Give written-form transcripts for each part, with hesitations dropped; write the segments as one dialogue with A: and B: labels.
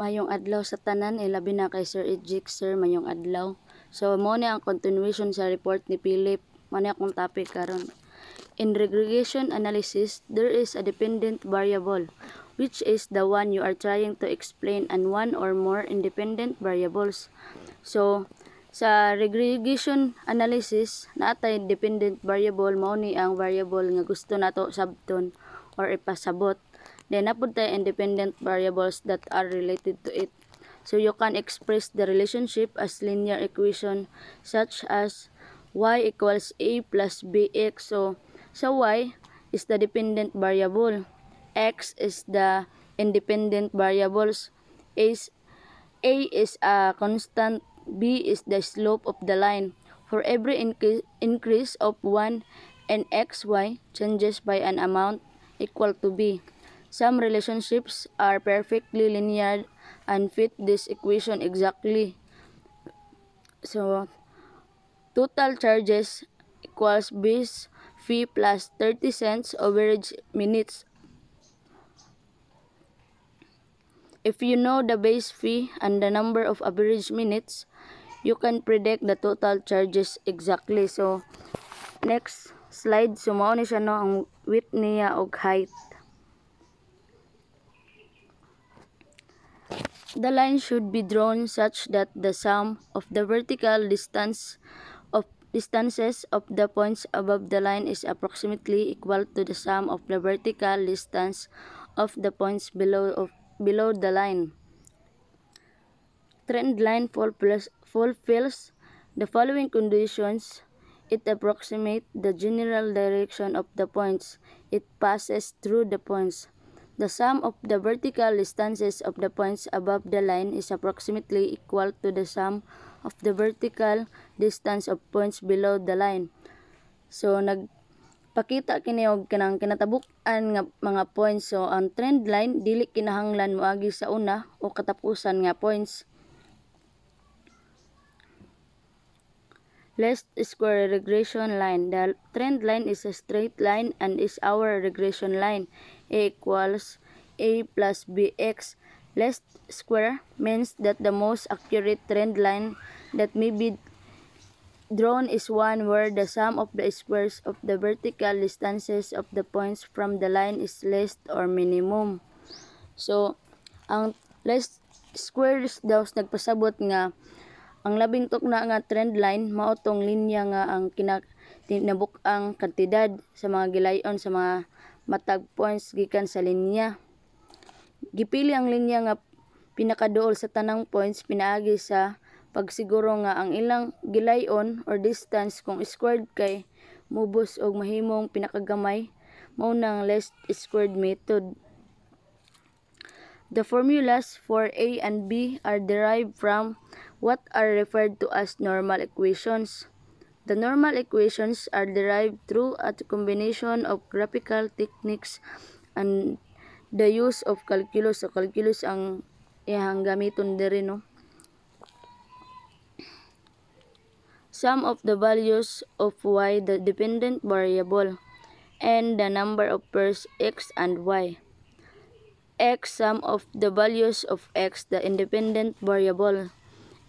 A: Mayong adlaw sa tanan, labi na kay Sir Ejik, Sir, mayong adlaw. So, mo ni ang continuation sa report ni Philip. Mani akong topic karon. In regression analysis, there is a dependent variable, which is the one you are trying to explain, and one or more independent variables. So, sa regression analysis, naatay dependent variable, mao ni ang variable nga gusto nato sabton or ipasabot. Then, napod tayo independent variables that are related to it. So, you can express the relationship as linear equation such as y equals a plus bx. So, y is the dependent variable. X is the independent variables. A is a constant. B is the slope of the line. For every increase of 1 and xy changes by an amount equal to b. Some relationships are perfectly linear and fit this equation exactly. So, total charges equals base fee plus 30 cents average minutes. If you know the base fee and the number of average minutes, you can predict the total charges exactly. So, next slide. So, mao ni siya no ang width niya og height. The line should be drawn such that the sum of the vertical distances of the points above the line is approximately equal to the sum of the vertical distance of the points below the line. Trend line fulfills the following conditions. It approximates the general direction of the points it passes through the points. The sum of the vertical distances of the points above the line is approximately equal to the sum of the vertical distance of points below the line. So, nagpakita kini og kanang kinatabuk-an nga mga points. So, ang trend line dili kinahanglan moagi sa una o katapusan nga points. Least square regression line. The trend line is a straight line and is our regression line. A equals a plus bx. Least square means that the most accurate trend line that may be drawn is one where the sum of the squares of the vertical distances of the points from the line is less or minimum. So, ang least squares daw nagpasabot nga ang labing tukna nga trend line mao tong linya nga ang tinabuk-ang kantidad sa mga gilayon sa mga matag points gikan sa linya. Gipili ang linya nga pinakaduol sa tanang points pinaagi sa pagsiguro nga ang ilang gilayon or distance kung squared kay mubos og mahimong pinakagamay mao nang least squared method. The formulas for A and B are derived from what are referred to as normal equations. The normal equations are derived through a combination of graphical techniques and the use of calculus. So, calculus ang iyang gamiton diri, no? Sum of the values of y, the dependent variable, and the number of pairs x and y. X, sum of the values of x, the independent variable.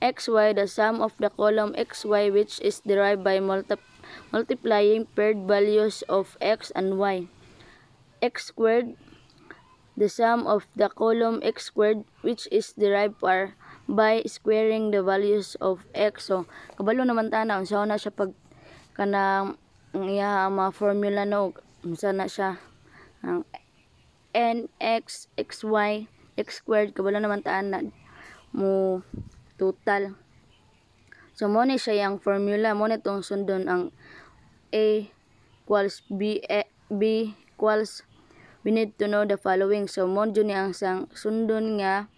A: Xy, the sum of the column xy, which is derived by multiplying paired values of x and y. X squared, the sum of the column x squared, which is derived by squaring the values of x. So, kabalo naman tana, unsa na siya pag kanang iya mga formula no, unsa na siya ang nx xy x squared, kabalo naman tana mo total. So, mo ni siya yung formula, mo ni itong sundon ang A equals B equals, we need to know the following. So, mo dyan ni ang sundon nga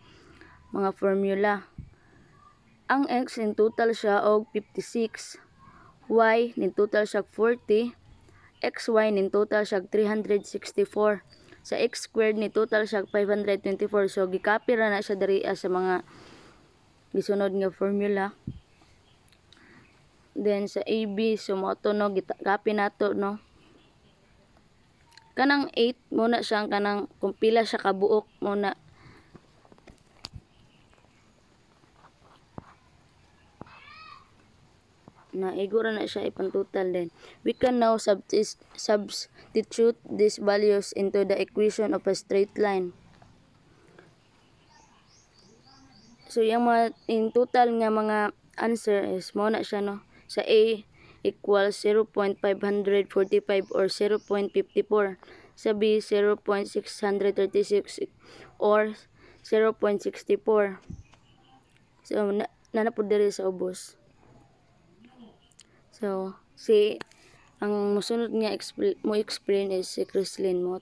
A: mga formula. Ang x in total siya og 56, y in total siya 40, xy in total siya 364. Sa x squared ni total siya 524. So, gikopy ra na siya diri sa mga gisunod nga formula. Then sa AB, so mo to no, gikopy nato no. Kanang 8 muna siyang kanang kung pila siya kabuok muna naigura na siya ipang total din. We can now substitute these values into the equation of a straight line. So yung mga in total nga mga answer is mo na siya no. Sa A equals 0.545 or 0.54. Sa B 0.636 or 0.64. So nanapod diri sa ubos. So ang musunod nga mo explain is si Chrislyn mo.